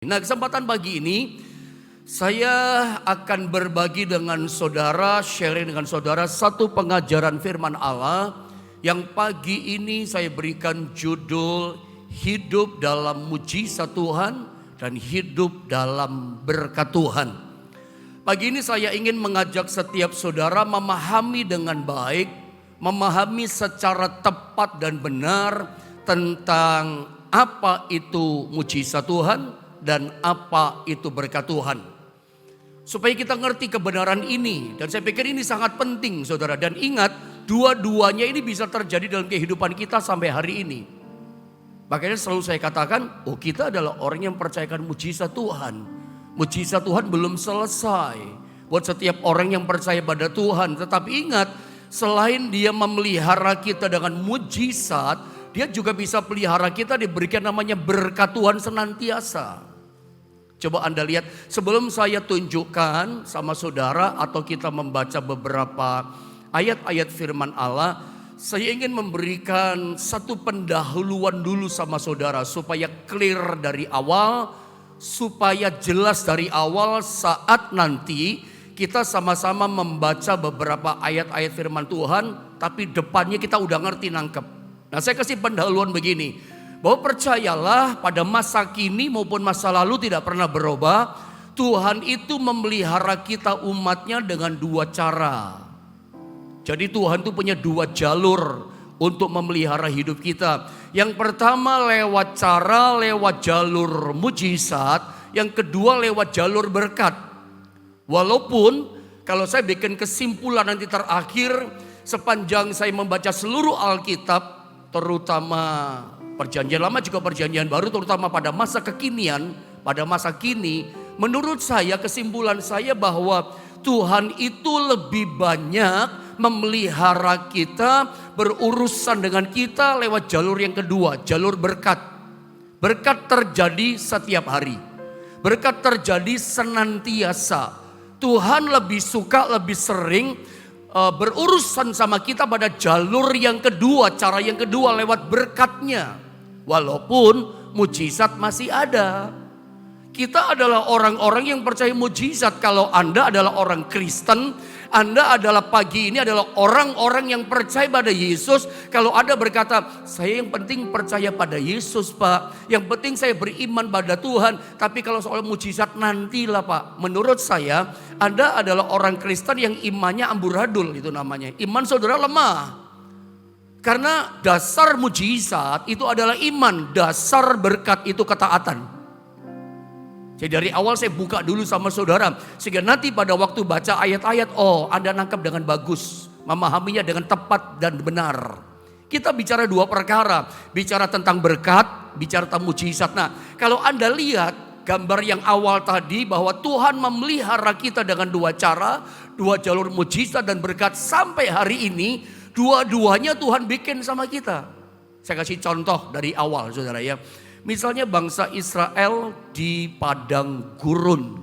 Nah, kesempatan pagi ini saya akan berbagi dengan saudara, sharing dengan saudara satu pengajaran firman Allah yang pagi ini saya berikan judul hidup dalam mujizat Tuhan dan hidup dalam berkat Tuhan. Pagi ini saya ingin mengajak setiap saudara memahami dengan baik, memahami secara tepat dan benar tentang apa itu mujizat Tuhan dan apa itu berkat Tuhan. Supaya kita ngerti kebenaran ini. Dan saya pikir ini sangat penting saudara. Dan ingat, dua-duanya ini bisa terjadi dalam kehidupan kita sampai hari ini. Makanya selalu saya katakan, kita adalah orang yang percayakan mujizat Tuhan. Mujizat Tuhan belum selesai buat setiap orang yang percaya pada Tuhan. Tetapi ingat, selain dia memelihara kita dengan mujizat, dia juga bisa pelihara kita, diberikan namanya berkat Tuhan senantiasa. Coba Anda lihat, sebelum saya tunjukkan sama saudara atau kita membaca beberapa ayat-ayat firman Allah, saya ingin memberikan satu pendahuluan dulu sama saudara supaya clear dari awal, supaya jelas dari awal saat nanti kita sama-sama membaca beberapa ayat-ayat firman Tuhan, tapi depannya kita udah ngerti, nangkep. Nah, saya kasih pendahuluan begini. Bahwa percayalah pada masa kini maupun masa lalu tidak pernah berubah. Tuhan itu memelihara kita umatnya dengan dua cara. Jadi Tuhan itu punya dua jalur untuk memelihara hidup kita. Yang pertama lewat jalur mujizat. Yang kedua lewat jalur berkat. Walaupun kalau saya bikin kesimpulan nanti terakhir, sepanjang saya membaca seluruh Alkitab, terutama Perjanjian Lama juga Perjanjian Baru, terutama pada masa kekinian, pada masa kini, menurut saya kesimpulan saya bahwa Tuhan itu lebih banyak memelihara kita, berurusan dengan kita lewat jalur yang kedua, jalur berkat. Berkat terjadi setiap hari. Berkat terjadi senantiasa. Tuhan lebih suka, lebih sering berurusan sama kita pada jalur yang kedua, cara yang kedua lewat berkatnya. Walaupun mujizat masih ada. Kita adalah orang-orang yang percaya mujizat. Kalau Anda adalah orang Kristen, Anda adalah pagi ini adalah orang-orang yang percaya pada Yesus. Kalau Anda berkata, saya yang penting percaya pada Yesus Pak, yang penting saya beriman pada Tuhan. Tapi kalau soal mujizat nantilah Pak. Menurut saya Anda adalah orang Kristen yang imannya amburadul, itu namanya. Iman saudara lemah. Karena dasar mujizat itu adalah iman, dasar berkat itu ketaatan. Jadi dari awal saya buka dulu sama saudara, sehingga nanti pada waktu baca ayat-ayat, Anda nangkap dengan bagus, memahaminya dengan tepat dan benar. Kita bicara dua perkara, bicara tentang berkat, bicara tentang mujizat. Nah, kalau Anda lihat gambar yang awal tadi bahwa Tuhan memelihara kita dengan dua cara, dua jalur mujizat dan berkat sampai hari ini. Dua-duanya Tuhan bikin sama kita. Saya kasih contoh dari awal saudara ya. Misalnya bangsa Israel di padang gurun.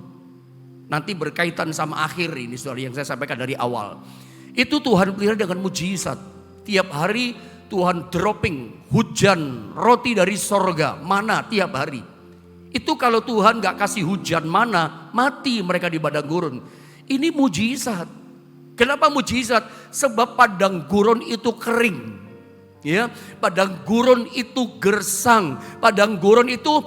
Nanti berkaitan sama akhir ini saudara yang saya sampaikan dari awal. Itu Tuhan pelihara dengan mujizat. Tiap hari Tuhan dropping hujan roti dari sorga, mana tiap hari. Itu kalau Tuhan gak kasih hujan mana, mati mereka di padang gurun. Ini mujizat. Kenapa mujizat? Sebab padang gurun itu kering. Ya, padang gurun itu gersang. Padang gurun itu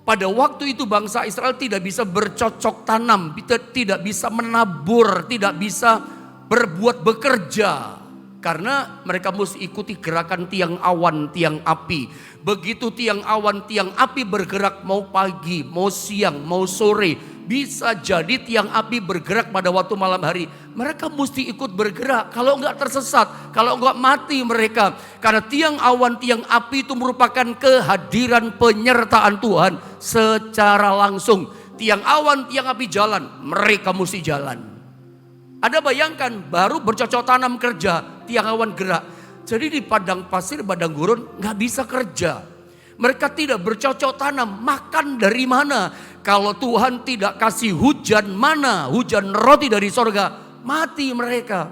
pada waktu itu bangsa Israel tidak bisa bercocok tanam, tidak bisa menabur, tidak bisa berbuat bekerja. Karena mereka mesti ikuti gerakan tiang awan, tiang api. Begitu tiang awan, tiang api bergerak mau pagi, mau siang, mau sore. Bisa jadi tiang api bergerak pada waktu malam hari. Mereka mesti ikut bergerak. Kalau enggak tersesat, kalau enggak mati mereka. Karena tiang awan, tiang api itu merupakan kehadiran penyertaan Tuhan secara langsung. Tiang awan, tiang api jalan, mereka mesti jalan. Anda bayangkan baru bercocok tanam kerja, tiang awan gerak. Jadi di padang pasir, padang gurun enggak bisa kerja. Mereka tidak bercocok tanam, makan dari mana? Kalau Tuhan tidak kasih hujan mana? Hujan roti dari sorga, mati mereka.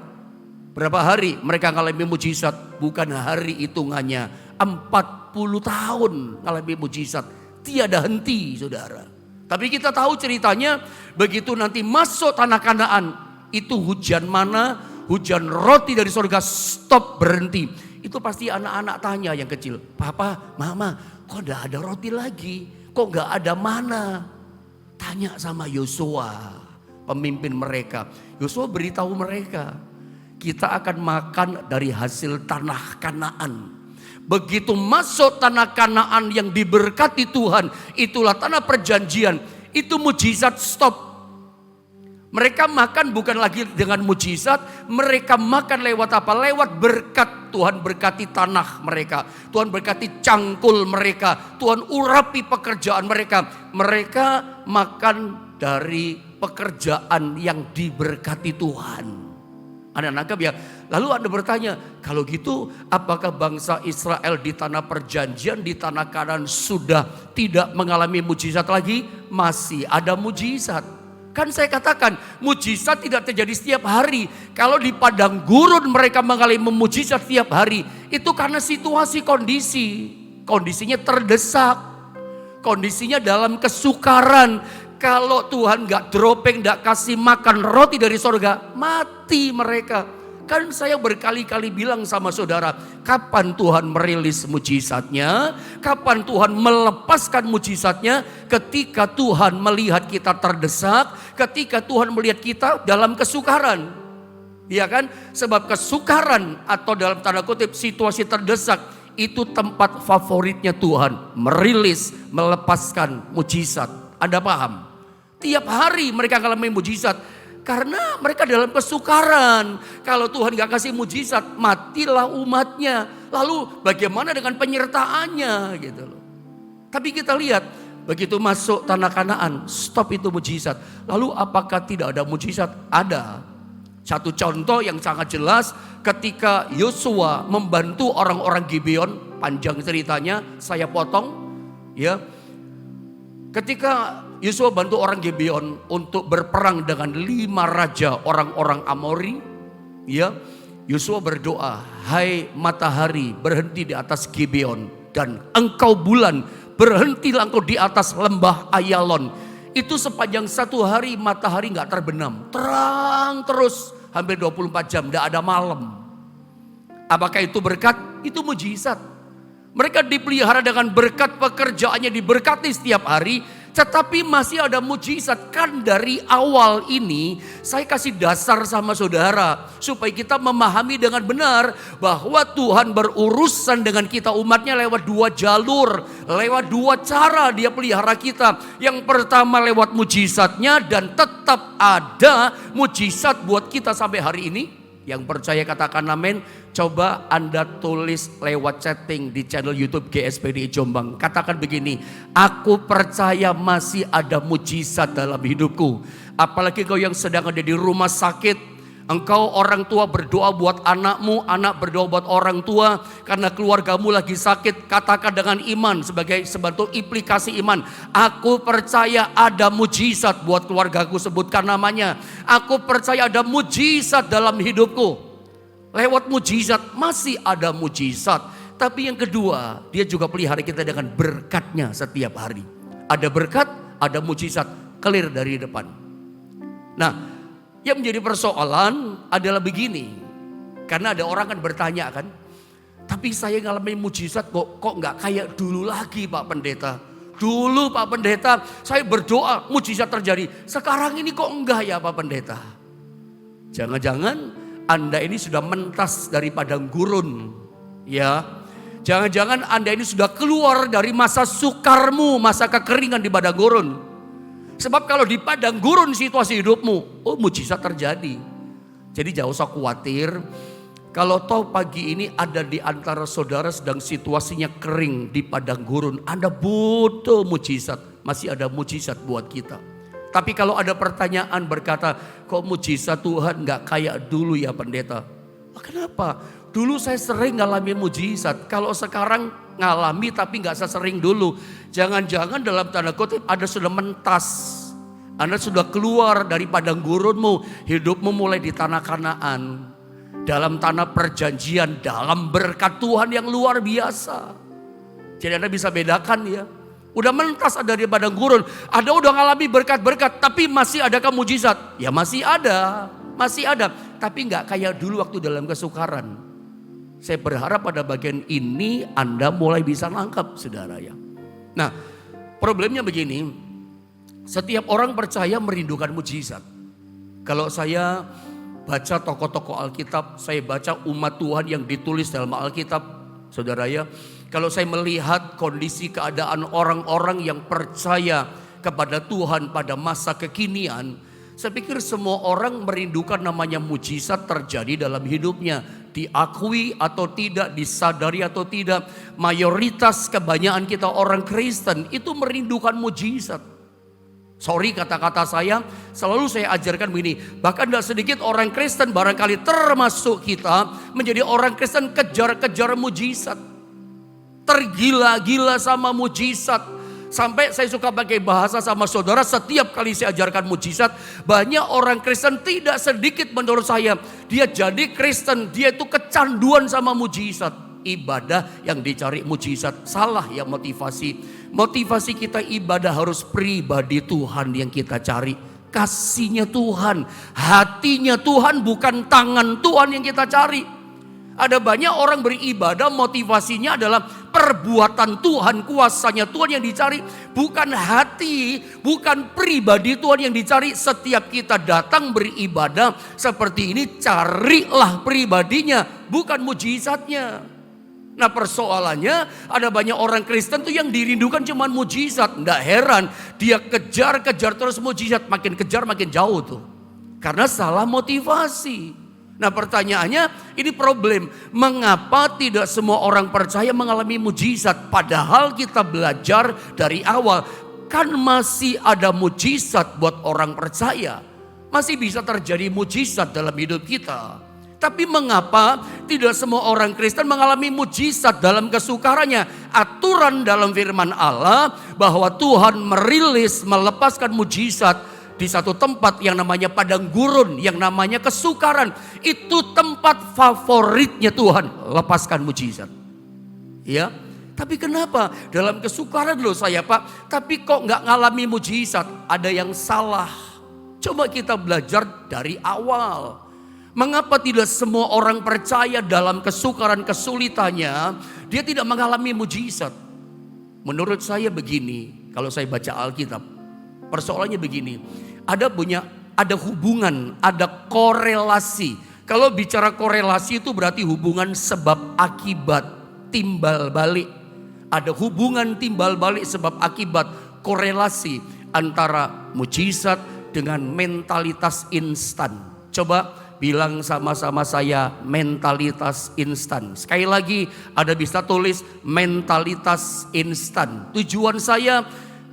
Berapa hari mereka ngalami mujizat? Bukan hari hitungannya, 40 tahun ngalami mujizat. Tiada henti saudara. Tapi kita tahu ceritanya begitu nanti masuk tanah Kanaan, itu hujan mana, hujan roti dari surga stop berhenti. Itu pasti anak-anak tanya yang kecil, "Papa, Mama, kok gak ada roti lagi? Kok gak ada mana?" Tanya sama Yosua, pemimpin mereka. Yosua beritahu mereka, kita akan makan dari hasil tanah Kanaan. Begitu masuk tanah Kanaan yang diberkati Tuhan, itulah tanah perjanjian, itu mujizat stop. Mereka makan bukan lagi dengan mujizat, mereka makan lewat apa? Lewat berkat. Tuhan berkati tanah mereka, Tuhan berkati cangkul mereka, Tuhan urapi pekerjaan mereka. Mereka makan dari pekerjaan yang diberkati Tuhan. Anda nangkap ya? Lalu Anda bertanya, kalau gitu apakah bangsa Israel di tanah perjanjian, di tanah Kanaan sudah tidak mengalami mujizat lagi? Masih ada mujizat. Kan saya katakan mujizat tidak terjadi setiap hari. Kalau di padang gurun mereka mengalami mujizat setiap hari, itu karena situasi kondisi. Kondisinya terdesak. Kondisinya dalam kesukaran. Kalau Tuhan gak dropping, gak kasih makan roti dari surga, mati mereka. Kan saya berkali-kali bilang sama saudara, kapan Tuhan merilis mujizatnya? Kapan Tuhan melepaskan mujizatnya? Ketika Tuhan melihat kita terdesak, ketika Tuhan melihat kita dalam kesukaran. Iya kan? Sebab kesukaran atau dalam tanda kutip situasi terdesak, itu tempat favoritnya Tuhan. Merilis, melepaskan mujizat. Anda paham? Tiap hari mereka mengalami mujizat. Karena mereka dalam kesukaran. Kalau Tuhan gak kasih mujizat, matilah umatnya. Lalu bagaimana dengan penyertaannya gitu loh. Tapi kita lihat, begitu masuk tanah Kanaan, stop itu mujizat. Lalu apakah tidak ada mujizat? Ada. Satu contoh yang sangat jelas, ketika Yosua membantu orang-orang Gibeon, panjang ceritanya, saya potong ya. Ketika Yosua bantu orang Gibeon untuk berperang dengan 5 raja orang-orang Amori, ya. Yosua berdoa, "Hai matahari, berhenti di atas Gibeon, dan engkau bulan, berhentilah engkau di atas lembah Ayalon." Itu sepanjang 1 hari matahari gak terbenam, terang terus hampir 24 jam, gak ada malam. Apakah itu berkat? Itu mujizat. Mereka dipelihara dengan berkat, pekerjaannya diberkati setiap hari. Tetapi masih ada mujizat. Kan dari awal ini saya kasih dasar sama saudara, supaya kita memahami dengan benar bahwa Tuhan berurusan dengan kita umatnya lewat 2 jalur. Lewat 2 cara dia pelihara kita. Yang pertama lewat mujizatnya, dan tetap ada mujizat buat kita sampai hari ini. Yang percaya katakan amin. Coba Anda tulis lewat chatting di channel YouTube GSPDI Jombang. Katakan begini, aku percaya masih ada mujizat dalam hidupku. Apalagi kau yang sedang ada di rumah sakit. Engkau orang tua berdoa buat anakmu, anak berdoa buat orang tua. Karena keluargamu lagi sakit, katakan dengan iman sebagai sebentuk implikasi iman. Aku percaya ada mujizat buat keluargaku, sebutkan namanya. Aku percaya ada mujizat dalam hidupku. Lewat mujizat, masih ada mujizat. Tapi yang kedua, dia juga pelihara kita dengan berkatnya setiap hari. Ada berkat, ada mujizat, clear dari depan. Nah, yang menjadi persoalan adalah begini. Karena ada orang kan bertanya kan, tapi saya ngalamin mujizat kok gak kayak dulu lagi Pak Pendeta. Dulu Pak Pendeta saya berdoa mujizat terjadi. Sekarang ini kok enggak ya Pak Pendeta? Jangan-jangan Anda ini sudah mentas dari padang gurun, ya. Jangan-jangan Anda ini sudah keluar dari masa sukarmu, masa kekeringan di padang gurun. Sebab kalau di padang gurun situasi hidupmu, oh mujizat terjadi. Jadi jangan usah khawatir. Kalau tahu pagi ini ada di antara saudara sedang situasinya kering di padang gurun, Anda butuh mujizat. Masih ada mujizat buat kita. Tapi kalau ada pertanyaan berkata, kok mujizat Tuhan gak kayak dulu ya pendeta? Kenapa? Dulu saya sering ngalami mujizat. Kalau sekarang ngalami tapi gak sesering dulu. Jangan-jangan dalam tanda kutip Anda sudah mentas. Anda sudah keluar dari padang gurunmu. Hidupmu mulai di tanah Kanaan. Dalam tanah perjanjian. Dalam berkat Tuhan yang luar biasa. Jadi Anda bisa bedakan ya. Udah mentas ada di padang gurun. Ada udah ngalami berkat-berkat. Tapi masih adakah mujizat? Ya masih ada. Masih ada. Tapi nggak kayak dulu waktu dalam kesukaran. Saya berharap pada bagian ini Anda mulai bisa nangkap, saudara ya. Nah, problemnya begini. Setiap orang percaya merindukan mujizat. Kalau saya baca tokoh-tokoh Alkitab, saya baca umat Tuhan yang ditulis dalam Alkitab, saudara ya. Kalau saya melihat kondisi keadaan orang-orang yang percaya kepada Tuhan pada masa kekinian, saya pikir semua orang merindukan namanya mujizat terjadi dalam hidupnya. Diakui atau tidak, disadari atau tidak, mayoritas kebanyakan kita orang Kristen itu merindukan mujizat. Sorry kata-kata saya, selalu saya ajarkan begini, bahkan tidak sedikit orang Kristen barangkali termasuk kita menjadi orang Kristen kejar-kejar mujizat. Tergila-gila sama mujizat. Sampai saya suka pakai bahasa sama saudara, setiap kali saya ajarkan mujizat, banyak orang Kristen tidak sedikit menurut saya, dia jadi Kristen, dia itu kecanduan sama mujizat. Ibadah yang dicari mujizat, salah ya motivasi. Motivasi kita ibadah harus pribadi Tuhan yang kita cari. Kasihnya Tuhan, hatinya Tuhan, bukan tangan Tuhan yang kita cari. Ada banyak orang beribadah motivasinya adalah perbuatan Tuhan, kuasanya Tuhan yang dicari. Bukan hati, bukan pribadi Tuhan yang dicari. Setiap kita datang beribadah seperti ini, carilah pribadinya, bukan mujizatnya. Nah persoalannya ada banyak orang Kristen tuh yang dirindukan cuma mujizat. Nggak heran dia kejar-kejar terus mujizat, makin kejar makin jauh tuh. Karena salah motivasi. Nah pertanyaannya ini problem. Mengapa tidak semua orang percaya mengalami mujizat? Padahal kita belajar dari awal. Kan masih ada mujizat buat orang percaya. Masih bisa terjadi mujizat dalam hidup kita. Tapi mengapa tidak semua orang Kristen mengalami mujizat dalam kesukarannya? Aturan dalam firman Allah bahwa Tuhan merilis, melepaskan mujizat di satu tempat yang namanya padang gurun, yang namanya kesukaran. Itu tempat favoritnya Tuhan, lepaskan mujizat. Ya, tapi kenapa dalam kesukaran loh saya Pak, tapi kok nggak ngalami mujizat? Ada yang salah. Coba kita belajar dari awal. Mengapa tidak semua orang percaya dalam kesukaran kesulitannya dia tidak mengalami mujizat? Menurut saya begini, kalau saya baca Alkitab, persoalannya begini. Ada hubungan, ada korelasi. Kalau bicara korelasi itu berarti hubungan sebab akibat, timbal balik. Ada hubungan timbal balik sebab akibat, korelasi antara mujizat dengan mentalitas instan. Coba bilang sama-sama saya, mentalitas instan. Sekali lagi ada bisa tulis mentalitas instan. Tujuan saya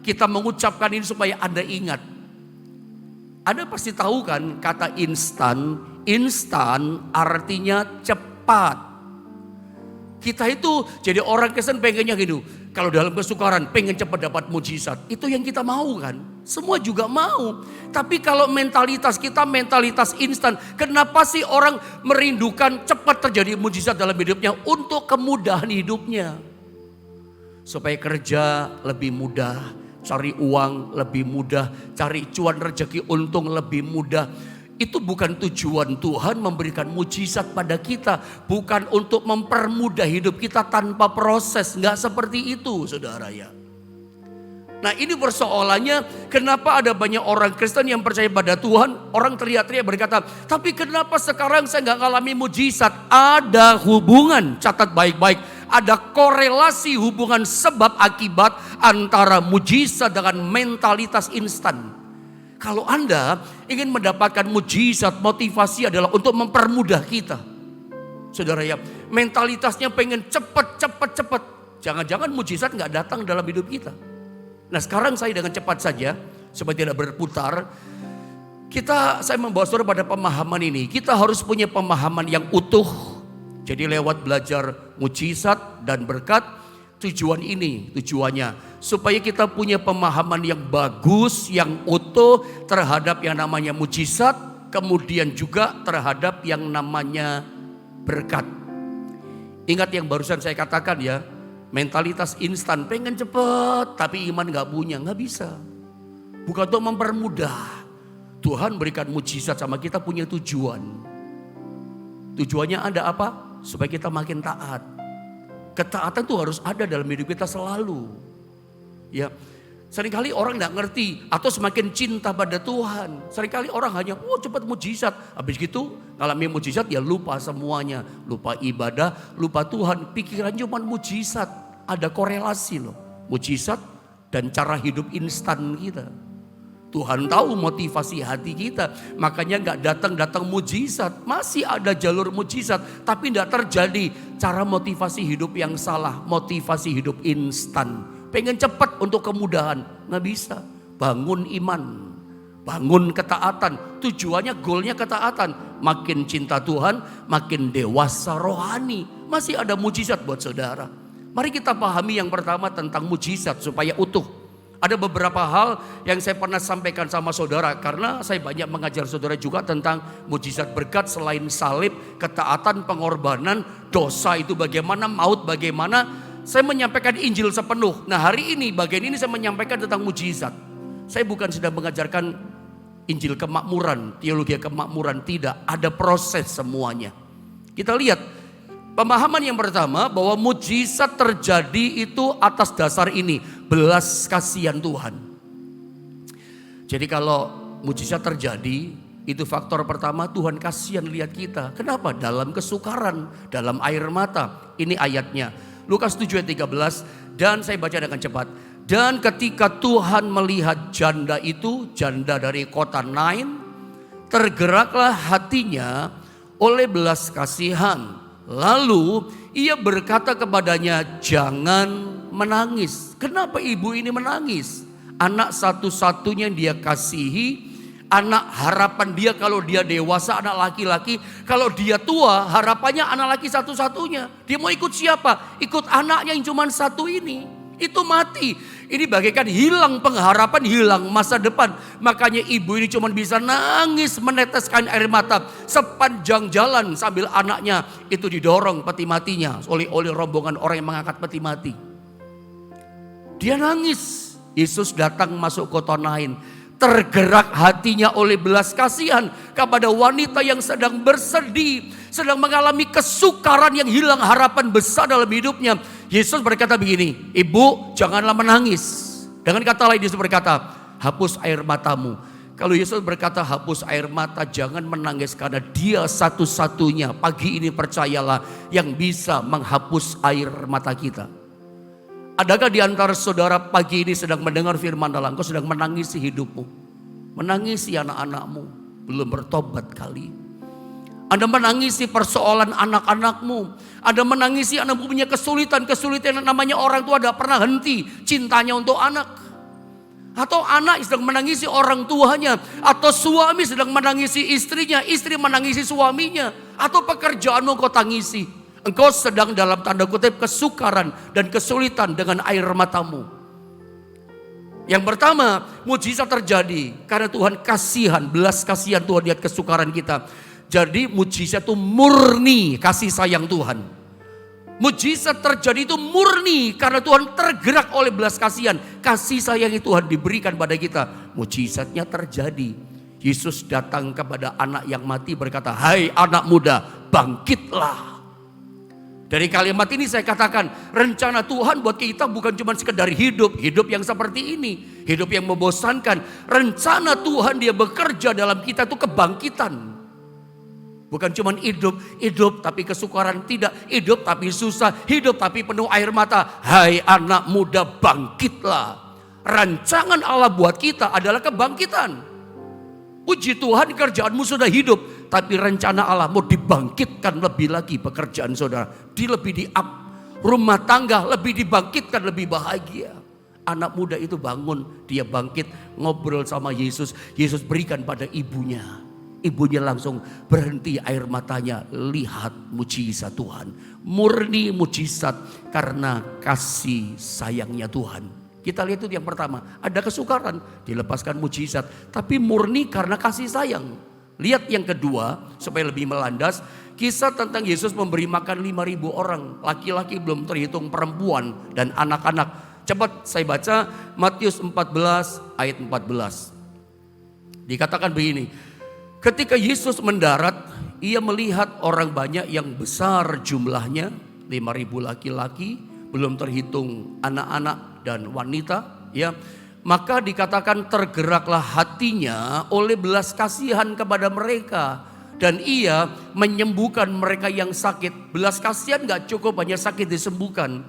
kita mengucapkan ini supaya Anda ingat. Anda pasti tahu kan kata instan. Instan artinya cepat. Kita itu jadi orang Kristen pengennya gitu. Kalau dalam kesukaran pengen cepat dapat mujizat. Itu yang kita mau kan. Semua juga mau. Tapi kalau mentalitas kita mentalitas instan. Kenapa sih orang merindukan cepat terjadi mujizat dalam hidupnya? Untuk kemudahan hidupnya. Supaya kerja lebih mudah. Cari uang lebih mudah. Cari cuan rezeki untung lebih mudah. Itu bukan tujuan Tuhan memberikan mujizat pada kita. Bukan untuk mempermudah hidup kita tanpa proses. Enggak seperti itu saudara ya. Nah ini persoalannya kenapa ada banyak orang Kristen yang percaya pada Tuhan. Orang teriak-teriak berkata, tapi kenapa sekarang saya enggak ngalami mujizat? Ada hubungan, catat baik-baik. Ada korelasi hubungan sebab akibat antara mujizat dengan mentalitas instan. Kalau Anda ingin mendapatkan mujizat, motivasi adalah untuk mempermudah kita. Saudara ya, mentalitasnya pengen cepat. Jangan-jangan mujizat gak datang dalam hidup kita. Nah sekarang saya dengan cepat saja, supaya tidak berputar. Saya membawa saudara pada pemahaman ini. Kita harus punya pemahaman yang utuh. Jadi lewat belajar mujizat dan berkat, tujuannya supaya kita punya pemahaman yang bagus, yang utuh terhadap yang namanya mujizat, kemudian juga terhadap yang namanya berkat. Ingat yang barusan saya katakan ya, Mentalitas instan, pengen cepet tapi iman gak punya, gak bisa. Bukan untuk mempermudah. Tuhan berikan mujizat sama kita punya tujuan. Tujuannya ada apa? Supaya kita makin taat. Ketaatan itu harus ada dalam hidup kita selalu. Ya, seringkali orang gak ngerti atau semakin cinta pada Tuhan. Seringkali orang hanya cepat mujizat. Habis gitu ngalami mujizat ya lupa semuanya. Lupa ibadah, lupa Tuhan. Pikirannya cuma mujizat. Ada korelasi loh. Mujizat dan cara hidup instan kita. Tuhan tahu motivasi hati kita. Makanya gak datang-datang mujizat. Masih ada jalur mujizat. Tapi gak terjadi cara motivasi hidup yang salah. Motivasi hidup instan. Pengen cepat untuk kemudahan, nggak bisa. Bangun iman, bangun ketaatan. Tujuannya, goalnya ketaatan. Makin cinta Tuhan, makin dewasa rohani. Masih ada mujizat buat saudara. Mari kita pahami yang pertama tentang mujizat supaya utuh. Ada beberapa hal yang saya pernah sampaikan sama saudara. Karena saya banyak mengajar saudara juga tentang mujizat berkat selain salib, ketaatan, pengorbanan, dosa itu bagaimana, maut bagaimana. Saya menyampaikan Injil sepenuh. Nah hari ini bagian ini saya menyampaikan tentang mujizat. Saya bukan sedang mengajarkan Injil kemakmuran, teologi kemakmuran. Tidak, ada proses semuanya. Kita lihat pemahaman yang pertama bahwa mujizat terjadi itu atas dasar ini. Belas kasihan Tuhan. Jadi kalau mujizat terjadi itu faktor pertama, Tuhan kasihan lihat kita. Kenapa? Dalam kesukaran, dalam air mata. Ini ayatnya. Lukas 7 ayat 13 dan saya baca dengan cepat. Dan ketika Tuhan melihat janda itu, janda dari kota Nain, tergeraklah hatinya oleh belas kasihan. Lalu ia berkata kepadanya, jangan menangis. Kenapa ibu ini menangis? Anak satu-satunya yang dia kasihi. Anak harapan dia kalau dia dewasa, anak laki-laki. Kalau dia tua, harapannya anak laki satu-satunya. Dia mau ikut siapa? Ikut anaknya yang cuma satu ini. Itu mati. Ini bagaikan hilang pengharapan, hilang masa depan. Makanya ibu ini cuma bisa nangis, meneteskan air mata sepanjang jalan sambil anaknya itu didorong peti matinya oleh rombongan orang yang mengangkat peti mati. Dia nangis. Yesus datang masuk kota Nain. Tergerak hatinya oleh belas kasihan kepada wanita yang sedang bersedih, sedang mengalami kesukaran yang hilang harapan besar dalam hidupnya. Yesus berkata begini, ibu janganlah menangis. Dengan kata lain Yesus berkata, hapus air matamu. Kalau Yesus berkata hapus air mata, jangan menangis karena dia satu-satunya pagi ini percayalah yang bisa menghapus air mata kita. Adakah di antara saudara pagi ini sedang mendengar firman Allah, engkau sedang menangisi hidupmu, menangisi anak-anakmu, belum bertobat kali. Anda menangisi persoalan anak-anakmu, Anda menangisi Anda punya kesulitan yang namanya orang tua tidak pernah henti cintanya untuk anak. Atau anak sedang menangisi orang tuanya, atau suami sedang menangisi istrinya, istri menangisi suaminya, atau pekerjaanmu kau tangisi. Engkau sedang dalam tanda kutip kesukaran dan kesulitan dengan air matamu. Yang pertama, mujizat terjadi karena Tuhan kasihan, belas kasihan Tuhan lihat kesukaran kita. Jadi mujizat itu murni kasih sayang Tuhan. Mujizat terjadi itu murni karena Tuhan tergerak oleh belas kasihan. Kasih sayang itu Tuhan diberikan pada kita. Mujizatnya terjadi. Yesus datang kepada anak yang mati berkata, hai anak muda, bangkitlah. Dari kalimat ini saya katakan, rencana Tuhan buat kita bukan cuma sekedar hidup yang seperti ini, hidup yang membosankan. Rencana Tuhan dia bekerja dalam kita itu kebangkitan. Bukan cuma hidup tapi kesukaran, tidak hidup tapi susah, hidup tapi penuh air mata. Hai anak muda, bangkitlah. Rancangan Allah buat kita adalah kebangkitan. Puji Tuhan, kerjaanmu sudah hidup, tapi rencana Allah mau dibangkitkan lebih lagi pekerjaan saudara. Lebih di up, rumah tangga lebih dibangkitkan, lebih bahagia. Anak muda itu bangun, dia bangkit, ngobrol sama Yesus. Yesus berikan pada ibunya. Ibunya langsung berhenti air matanya, lihat mujizat Tuhan. Murni mujizat karena kasih sayangnya Tuhan. Kita lihat itu yang pertama, ada kesukaran, dilepaskan mujizat. Tapi murni karena kasih sayang. Lihat yang kedua supaya lebih melandas. Kisah tentang Yesus memberi makan 5.000 orang. Laki-laki belum terhitung, perempuan dan anak-anak. Cepat saya baca Matius 14 ayat 14. Dikatakan begini. Ketika Yesus mendarat, ia melihat orang banyak yang besar jumlahnya. 5.000 laki-laki, belum terhitung anak-anak dan wanita. Ya, maka dikatakan tergeraklah hatinya oleh belas kasihan kepada mereka. Dan ia menyembuhkan mereka yang sakit. Belas kasihan gak cukup hanya sakit disembuhkan.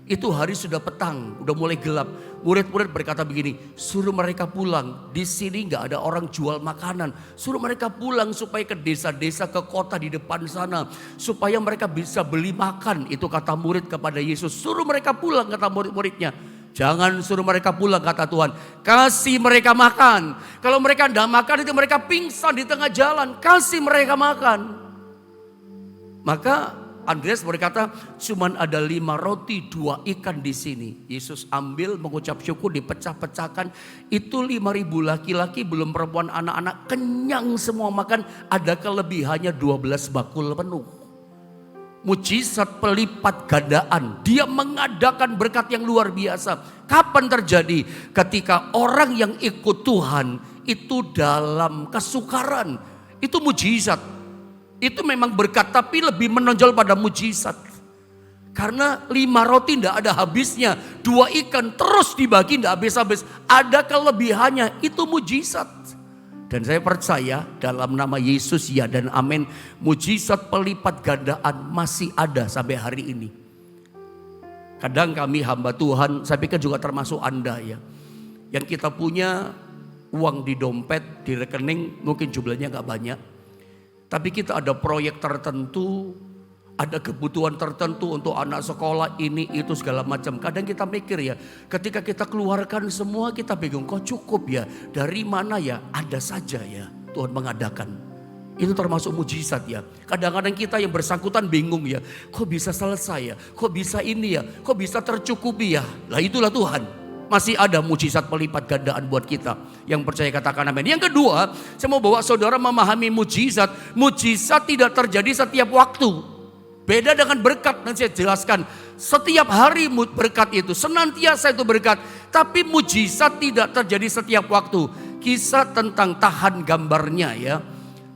Itu hari sudah petang, udah mulai gelap. Murid-murid berkata begini, suruh mereka pulang. Di sini gak ada orang jual makanan. Suruh mereka pulang supaya ke desa-desa, ke kota di depan sana. Supaya mereka bisa beli makan. Itu kata murid kepada Yesus. Suruh mereka pulang, kata murid-muridnya. Jangan suruh mereka pulang, kata Tuhan. Kasih mereka makan. Kalau mereka tidak makan itu mereka pingsan di tengah jalan. Kasih mereka makan. Maka Andreas berkata, cuman ada 5 roti 2 ikan di sini. Yesus ambil, mengucap syukur, dipecah-pecahkan. Itu 5.000 laki-laki, belum perempuan, anak-anak, kenyang semua makan. Ada kelebihannya 12 bakul penuh. Mujizat pelipat gandaan. Dia mengadakan berkat yang luar biasa. Kapan terjadi? Ketika orang yang ikut Tuhan itu dalam kesukaran. Itu mujizat. Itu memang berkat, tapi lebih menonjol pada mujizat. Karena 5 roti tidak ada habisnya. 2 ikan terus dibagi tidak habis-habis. Ada kelebihannya, itu mujizat. Dan saya percaya dalam nama Yesus ya dan amin. Mujizat pelipat gandaan masih ada sampai hari ini. Kadang kami hamba Tuhan, saya pikir juga termasuk Anda ya. Yang kita punya uang di dompet, di rekening mungkin jumlahnya gak banyak. Tapi kita ada proyek tertentu, ada kebutuhan tertentu untuk anak sekolah ini itu segala macam. Kadang kita mikir ya, ketika kita keluarkan semua kita bingung, kok cukup ya? Dari mana ya? Ada saja ya Tuhan mengadakan. Itu termasuk mujizat ya. Kadang-kadang kita yang bersangkutan bingung ya, kok bisa selesai ya? Kok bisa ini ya? Kok bisa tercukupi ya? Lah itulah Tuhan. Masih ada mujizat pelipat gandaan buat kita. Yang percaya katakan amin. Yang kedua, saya mau bawa saudara memahami mujizat. Mujizat tidak terjadi setiap waktu. Beda dengan berkat, nanti saya jelaskan. Setiap hari berkat itu, senantiasa itu berkat. Tapi mujizat tidak terjadi setiap waktu. Kisah tentang tahan gambarnya ya.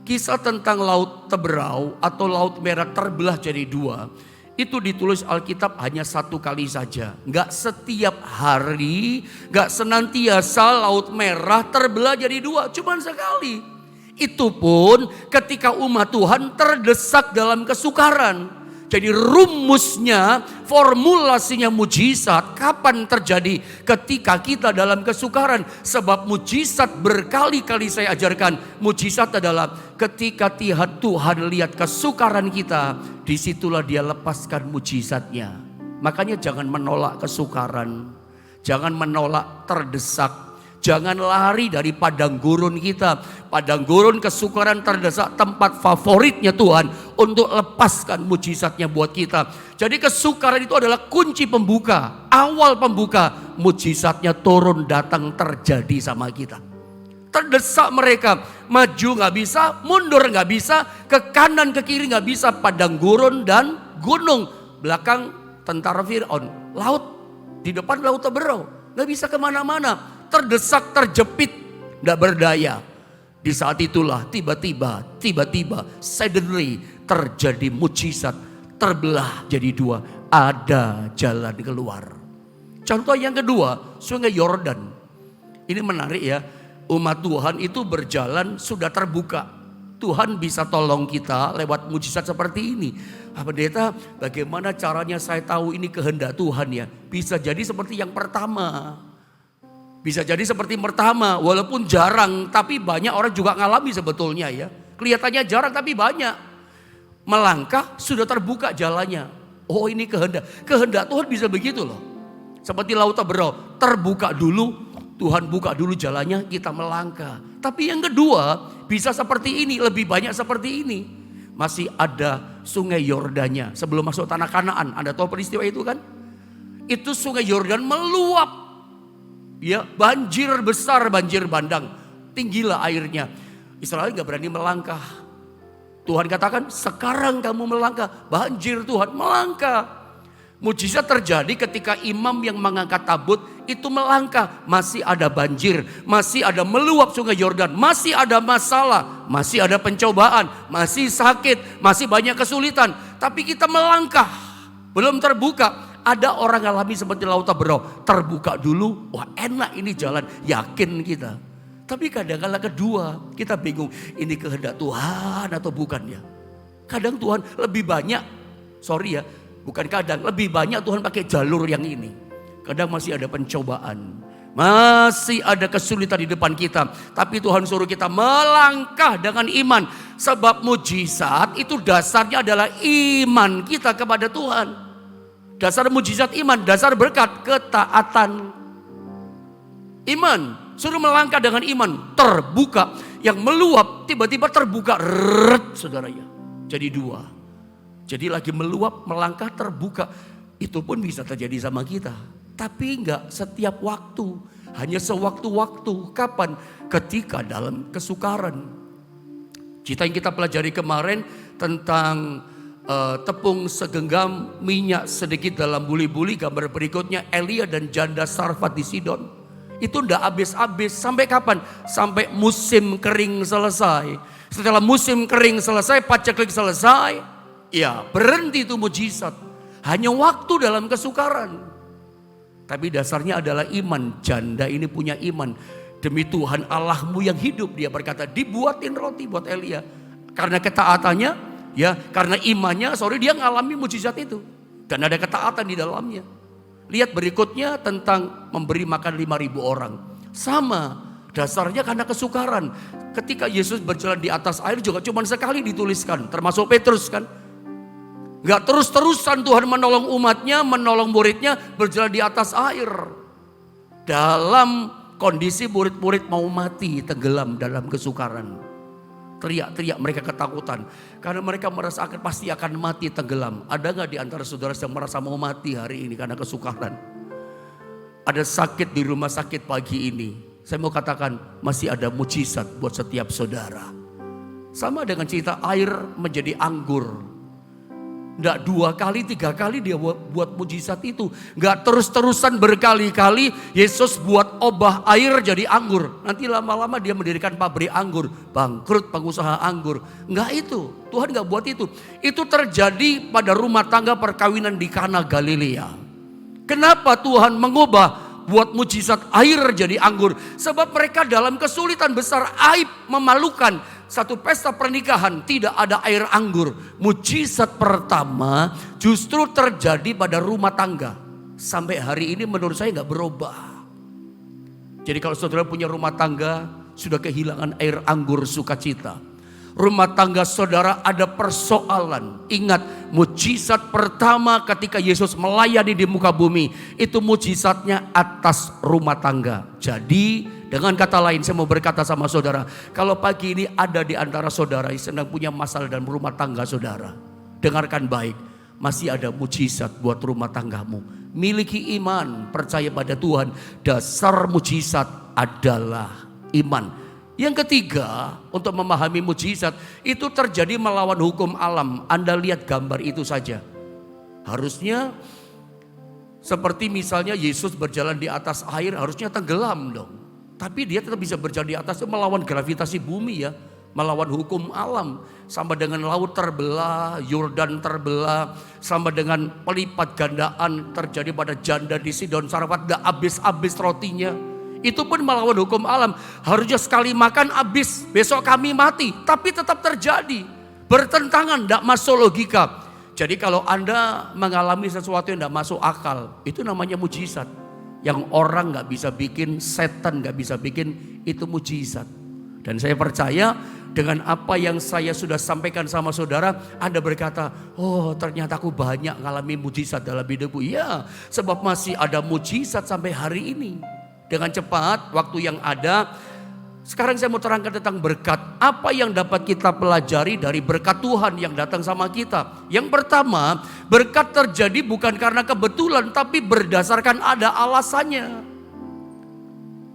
Kisah tentang laut Teberau atau laut merah terbelah jadi 2. Itu ditulis Alkitab hanya 1 kali saja. Gak setiap hari, gak senantiasa laut merah terbelah jadi 2. Cuman sekali. Itu pun ketika umat Tuhan terdesak dalam kesukaran. Jadi rumusnya, formulasinya mujizat kapan terjadi? Ketika kita dalam kesukaran. Sebab mujizat berkali-kali saya ajarkan. Mujizat adalah ketika Tuhan lihat kesukaran kita. Disitulah dia lepaskan mujizatnya. Makanya jangan menolak kesukaran. Jangan menolak terdesak. Jangan lari dari padang gurun kita. Padang gurun kesukaran terdesak tempat favoritnya Tuhan. Untuk lepaskan mujizatnya buat kita. Jadi kesukaran itu adalah kunci pembuka. Awal pembuka. Mujizatnya turun datang terjadi sama kita. Terdesak mereka. Maju gak bisa, mundur gak bisa. Ke kanan ke kiri gak bisa. Padang gurun dan gunung. Belakang tentara Fir'aun. Laut. Di depan laut Teberau. Gak bisa kemana-mana. Terdesak, terjepit, tidak berdaya. Di saat itulah tiba-tiba suddenly terjadi mujizat. Terbelah jadi 2. Ada jalan keluar. Contoh yang kedua, Sungai Yordan. Ini menarik ya. Umat Tuhan itu berjalan sudah terbuka. Tuhan bisa tolong kita lewat mujizat seperti ini. Pendeta, bagaimana caranya saya tahu ini kehendak Tuhan ya? Bisa jadi seperti yang pertama. Bisa jadi seperti pertama, walaupun jarang, tapi banyak orang juga ngalami sebetulnya ya. Kelihatannya jarang tapi banyak. Melangkah sudah terbuka jalannya. Oh ini kehendak. Kehendak Tuhan bisa begitu loh. Seperti laut Teberau, terbuka dulu, Tuhan buka dulu jalannya, kita melangkah. Tapi yang kedua, bisa seperti ini, lebih banyak seperti ini. Masih ada Sungai Yordannya. Sebelum masuk tanah Kanaan, Anda tahu peristiwa itu kan? Itu Sungai Yordan meluap. Ya, banjir besar, banjir bandang. Tinggilah airnya. Israel gak berani melangkah. Tuhan katakan, sekarang kamu melangkah. Banjir Tuhan, melangkah. Mujizat terjadi ketika imam yang mengangkat tabut itu melangkah. Masih ada banjir, masih ada meluap sungai Yordan, masih ada masalah, masih ada pencobaan, masih sakit, masih banyak kesulitan. Tapi kita melangkah, belum terbuka. Ada orang alami seperti Laut Taberau, terbuka dulu, wah enak ini jalan, yakin kita. Tapi kadang-kadang kedua, kita bingung, ini kehendak Tuhan atau bukan ya. Kadang Tuhan lebih banyak, sorry ya, bukan kadang, lebih banyak Tuhan pakai jalur yang ini. Kadang masih ada pencobaan, masih ada kesulitan di depan kita. Tapi Tuhan suruh kita melangkah dengan iman. Sebab mujizat itu dasarnya adalah iman kita kepada Tuhan. Dasar mujizat iman, dasar berkat ketaatan. Iman, suruh melangkah dengan iman, terbuka. Yang meluap tiba-tiba terbuka, saudaranya. Jadi dua. Jadi lagi meluap, melangkah, terbuka. Itu pun bisa terjadi sama kita. Tapi enggak setiap waktu. Hanya sewaktu-waktu. Kapan? Ketika dalam kesukaran. Cerita yang kita pelajari kemarin tentang tepung segenggam minyak sedikit dalam buli-buli. Gambar berikutnya Elia dan janda Sarfat di Sidon. Itu enggak habis-habis. Sampai kapan? Sampai musim kering selesai. Setelah musim kering selesai, paceklik selesai. Ya, berhenti itu mujizat. Hanya waktu dalam kesukaran. Tapi dasarnya adalah iman. Janda ini punya iman. Demi Tuhan Allahmu yang hidup, dia berkata, dibuatin roti buat Elia. Karena ketaatannya, ya, karena imannya, dia ngalami mujizat itu. Dan ada ketaatan di dalamnya. Lihat berikutnya tentang memberi makan 5.000 orang. Sama, dasarnya karena kesukaran. Ketika Yesus berjalan di atas air juga cuma sekali dituliskan. Termasuk Petrus kan. Gak terus-terusan Tuhan menolong umatnya, menolong muridnya berjalan di atas air. Dalam kondisi murid-murid mau mati, tenggelam dalam kesukaran. Teriak-teriak mereka ketakutan. Karena mereka merasa pasti akan mati tenggelam. Ada gak di antara saudara yang merasa mau mati hari ini karena kesukaran? Ada sakit di rumah sakit pagi ini. Saya mau katakan masih ada mujizat buat setiap saudara. Sama dengan cerita air menjadi anggur. Nggak 2 kali, 3 kali dia buat mujizat itu. Nggak terus-terusan berkali-kali Yesus buat obah air jadi anggur. Nanti lama-lama dia mendirikan pabrik anggur. Bangkrut pengusaha anggur. Nggak itu. Tuhan nggak buat itu. Itu terjadi pada rumah tangga perkawinan di Kana Galilea. Kenapa Tuhan mengubah buat mujizat air jadi anggur? Sebab mereka dalam kesulitan besar, aib, memalukan. Satu pesta pernikahan tidak ada air anggur. Mujizat pertama justru terjadi pada rumah tangga. Sampai hari ini menurut saya gak berubah. Jadi kalau saudara punya rumah tangga sudah kehilangan air anggur sukacita. Rumah tangga saudara ada persoalan. Ingat, mujizat pertama ketika Yesus melayani di muka bumi, itu mujizatnya atas rumah tangga. Jadi dengan kata lain saya mau berkata sama saudara, kalau pagi ini ada di antara saudara yang sedang punya masalah dalam rumah tangga saudara, dengarkan baik, masih ada mujizat buat rumah tanggamu. Miliki iman, percaya pada Tuhan. Dasar mujizat adalah iman. Yang ketiga, untuk memahami mujizat itu terjadi melawan hukum alam. Anda lihat gambar itu saja. Harusnya seperti misalnya Yesus berjalan di atas air, harusnya tenggelam dong. Tapi dia tetap bisa berjalan di atas, melawan gravitasi bumi ya. Melawan hukum alam. Sama dengan laut terbelah, Yordan terbelah. Sama dengan pelipat gandaan terjadi pada janda di Sidon Sarfat. Gak habis-habis rotinya. Itu pun melawan hukum alam. Harusnya sekali makan habis, besok kami mati. Tapi tetap terjadi. Bertentangan, tidak masuk logika. Jadi kalau Anda mengalami sesuatu yang tidak masuk akal, itu namanya mujizat. Yang orang gak bisa bikin, setan gak bisa bikin, itu mujizat. Dan saya percaya dengan apa yang saya sudah sampaikan sama saudara, Anda berkata, oh ternyata aku banyak ngalami mujizat dalam hidupku. Ya, sebab masih ada mujizat sampai hari ini. Dengan cepat, waktu yang ada, sekarang saya mau terangkan tentang berkat. Apa yang dapat kita pelajari dari berkat Tuhan yang datang sama kita? Yang pertama, berkat terjadi bukan karena kebetulan, tapi berdasarkan ada alasannya.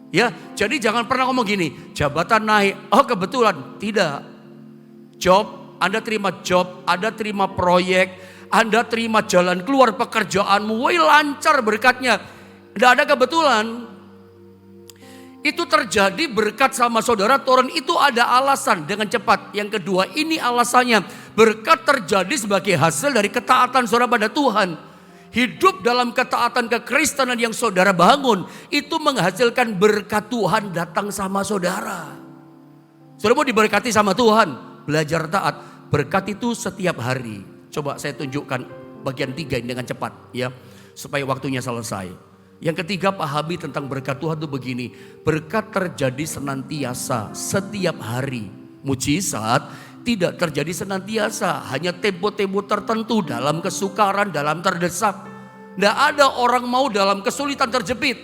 Ya, jadi jangan pernah ngomong gini, jabatan naik, oh kebetulan. Tidak. Job, Anda terima job, Anda terima proyek, Anda terima jalan keluar pekerjaanmu, woi lancar berkatnya. Tidak ada kebetulan. Itu terjadi berkat sama saudara turun, itu ada alasan dengan cepat. Yang kedua, ini alasannya. Berkat terjadi sebagai hasil dari ketaatan saudara pada Tuhan. Hidup dalam ketaatan kekristenan yang saudara bangun, itu menghasilkan berkat Tuhan datang sama saudara. Saudara mau diberkati sama Tuhan, belajar taat. Berkat itu setiap hari. Coba saya tunjukkan bagian 3 ini dengan cepat ya, supaya waktunya selesai. Yang ketiga, pahami tentang berkat Tuhan itu begini. Berkat terjadi senantiasa setiap hari. Mujizat tidak terjadi senantiasa, hanya tempo-tempo tertentu dalam kesukaran, dalam terdesak. Tidak ada orang mau dalam kesulitan terjepit.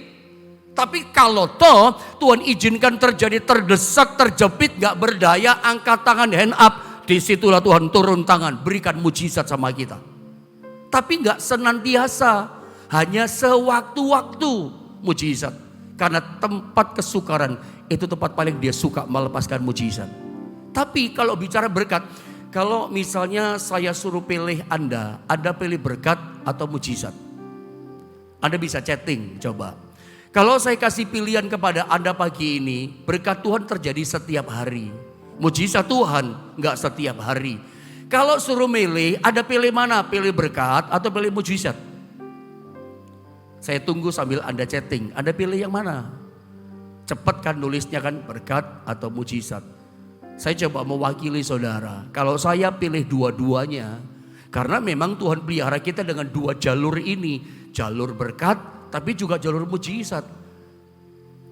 Tapi kalau toh Tuhan izinkan terjadi terdesak, terjepit, gak berdaya, angkat tangan, hand up. Disitulah Tuhan turun tangan, berikan mujizat sama kita. Tapi gak senantiasa, hanya sewaktu-waktu mujizat. Karena tempat kesukaran itu tempat paling dia suka melepaskan mujizat. Tapi kalau bicara berkat, kalau misalnya saya suruh pilih Anda pilih berkat atau mujizat? Anda bisa chatting coba. Kalau saya kasih pilihan kepada Anda pagi ini, berkat Tuhan terjadi setiap hari. Mujizat Tuhan enggak setiap hari. Kalau suruh milih, Anda pilih mana? Pilih berkat atau pilih mujizat? Saya tunggu sambil Anda chatting. Anda pilih yang mana? Cepat kan nulisnya kan, berkat atau mujizat. Saya coba mewakili saudara. Kalau saya pilih dua-duanya, karena memang Tuhan pelihara kita dengan 2 jalur ini. Jalur berkat, tapi juga jalur mujizat.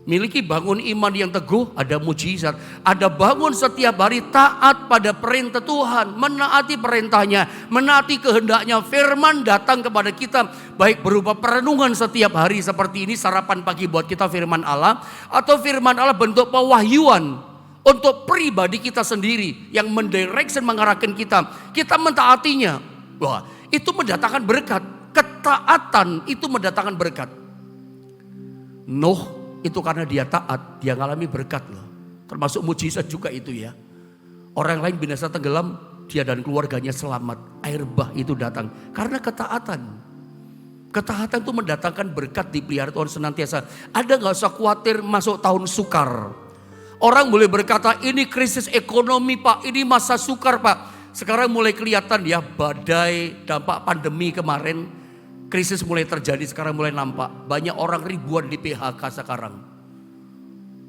Miliki bangun iman yang teguh, ada mujizat. Ada bangun setiap hari taat pada perintah Tuhan. Menaati perintahnya, menaati kehendaknya. Firman datang kepada kita, baik berupa perenungan setiap hari seperti ini. Sarapan pagi buat kita firman Allah. Atau firman Allah bentuk pewahyuan. Untuk pribadi kita sendiri yang mendirection mengarahkan kita. Kita mentaatinya. Wah, itu mendatangkan berkat. Ketaatan itu mendatangkan berkat. Nuh itu karena dia taat, dia ngalami berkat loh. Termasuk mujizat juga itu ya. Orang lain binasa tenggelam, dia dan keluarganya selamat. Air bah itu datang karena ketaatan. Ketaatan itu mendatangkan berkat, dipelihara Tuhan senantiasa. Ada gak usah khawatir masuk tahun sukar. Orang boleh berkata ini krisis ekonomi Pak, ini masa sukar Pak. Sekarang mulai kelihatan ya badai dampak pandemi kemarin. Krisis mulai terjadi sekarang mulai nampak. Banyak orang ribuan di PHK sekarang.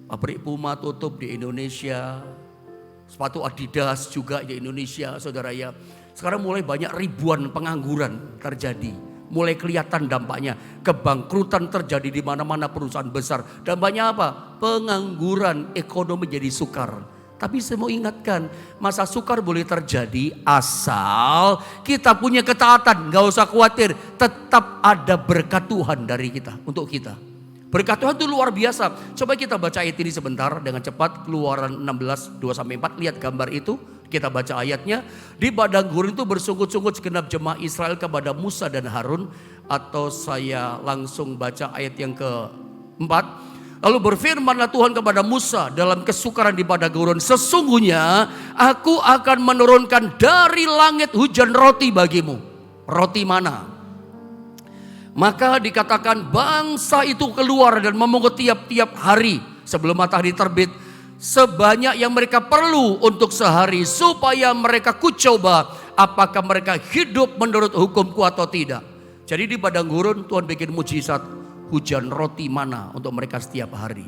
Pabrik Puma tutup di Indonesia. Sepatu Adidas juga di Indonesia saudara ya. Sekarang mulai banyak ribuan pengangguran terjadi. Mulai kelihatan dampaknya. Kebangkrutan terjadi di mana-mana perusahaan besar. Dampaknya apa? Pengangguran, ekonomi jadi sukar. Tapi saya mau ingatkan, masa sukar boleh terjadi asal kita punya ketaatan. Gak usah khawatir, tetap ada berkat Tuhan dari kita, untuk kita. Berkat Tuhan itu luar biasa. Coba kita baca ayat ini sebentar dengan cepat. Keluaran 16, 2-4. Lihat gambar itu. Kita baca ayatnya. Di padang gurun itu bersungut-sungut segenap jemaah Israel kepada Musa dan Harun. Atau saya langsung baca ayat yang keempat. Lalu berfirmanlah Tuhan kepada Musa dalam kesukaran di padang gurun. Sesungguhnya aku akan menurunkan dari langit hujan roti bagimu. Roti mana? Maka dikatakan bangsa itu keluar dan memungut tiap-tiap hari sebelum matahari terbit. Sebanyak yang mereka perlu untuk sehari. Supaya mereka kucoba apakah mereka hidup menurut hukumku atau tidak. Jadi di padang gurun Tuhan bikin mujizat. Hujan roti mana untuk mereka setiap hari.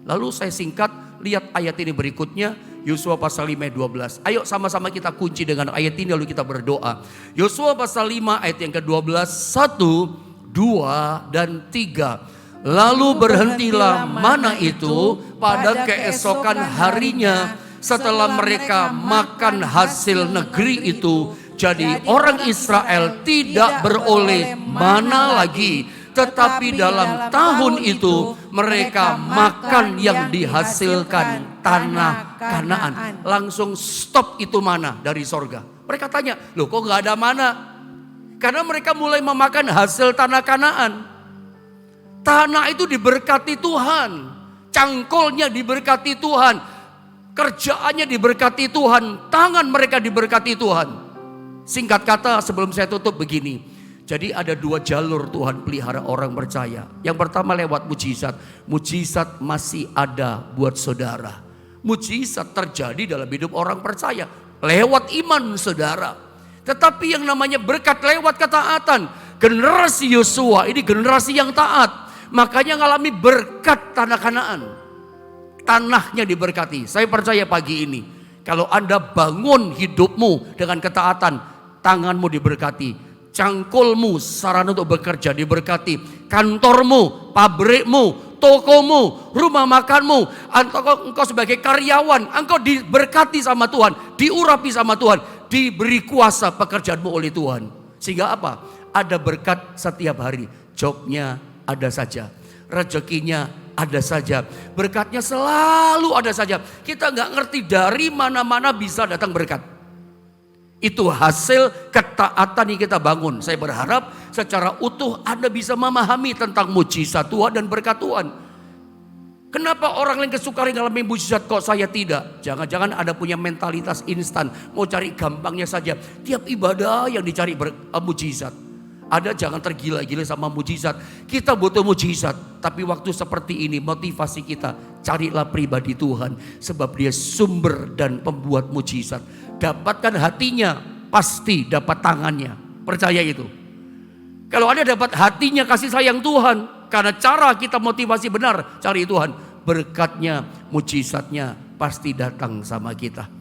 Lalu saya singkat, lihat ayat ini berikutnya. Yosua pasal 5 ayat 12. Ayo sama-sama kita kunci dengan ayat ini lalu kita berdoa. Yosua pasal 5 ayat yang ke-12. 1, 2, dan 3. Lalu berhentilah mana itu pada keesokan harinya. Setelah mereka makan hasil negeri itu. Jadi orang Israel tidak beroleh mana lagi. Tetapi dalam tahun itu mereka makan yang dihasilkan tanah Kanaan. Langsung stop itu mana dari sorga. Mereka tanya, loh kok gak ada mana? Karena mereka mulai memakan hasil tanah Kanaan. Tanah itu diberkati Tuhan. cangkulnya diberkati Tuhan, kerjaannya diberkati Tuhan, tangan mereka diberkati Tuhan. Singkat kata sebelum saya tutup begini, jadi ada dua jalur Tuhan pelihara orang percaya. Yang pertama lewat mujizat. Mujizat masih ada buat saudara. Mujizat terjadi dalam hidup orang percaya lewat iman saudara. Tetapi yang namanya berkat lewat ketaatan, generasi Yosua ini generasi yang taat. Makanya ngalami berkat tanah Kanaan. Tanahnya diberkati. Saya percaya pagi ini, kalau Anda bangun hidupmu dengan ketaatan, tanganmu diberkati, cangkulmu, sarana untuk bekerja diberkati, kantormu, pabrikmu, tokomu, rumah makanmu, engkau sebagai karyawan, engkau diberkati sama Tuhan, diurapi sama Tuhan, diberi kuasa pekerjaanmu oleh Tuhan. Sehingga apa? Ada berkat setiap hari, jobnya ada saja, rezekinya ada saja, berkatnya selalu ada saja. Kita nggak ngerti dari mana-mana bisa datang berkat. Itu hasil ketaatan yang kita bangun. Saya berharap secara utuh Anda bisa memahami tentang mujizat Tuhan dan berkat Tuhan. Kenapa orang lain kesukaan mengalami mujizat kok saya tidak? Jangan-jangan ada punya mentalitas instan, mau cari gampangnya saja. Tiap ibadah yang dicari mujizat. Ada jangan tergila-gila sama mujizat. Kita butuh mujizat, tapi waktu seperti ini motivasi kita, carilah pribadi Tuhan, sebab Dia sumber dan pembuat mujizat. Dapatkan hatinya, pasti dapat tangannya. Percaya itu. Kalau Anda dapat hatinya kasih sayang Tuhan, karena cara kita motivasi benar cari Tuhan, berkatnya, mujizatnya pasti datang sama kita.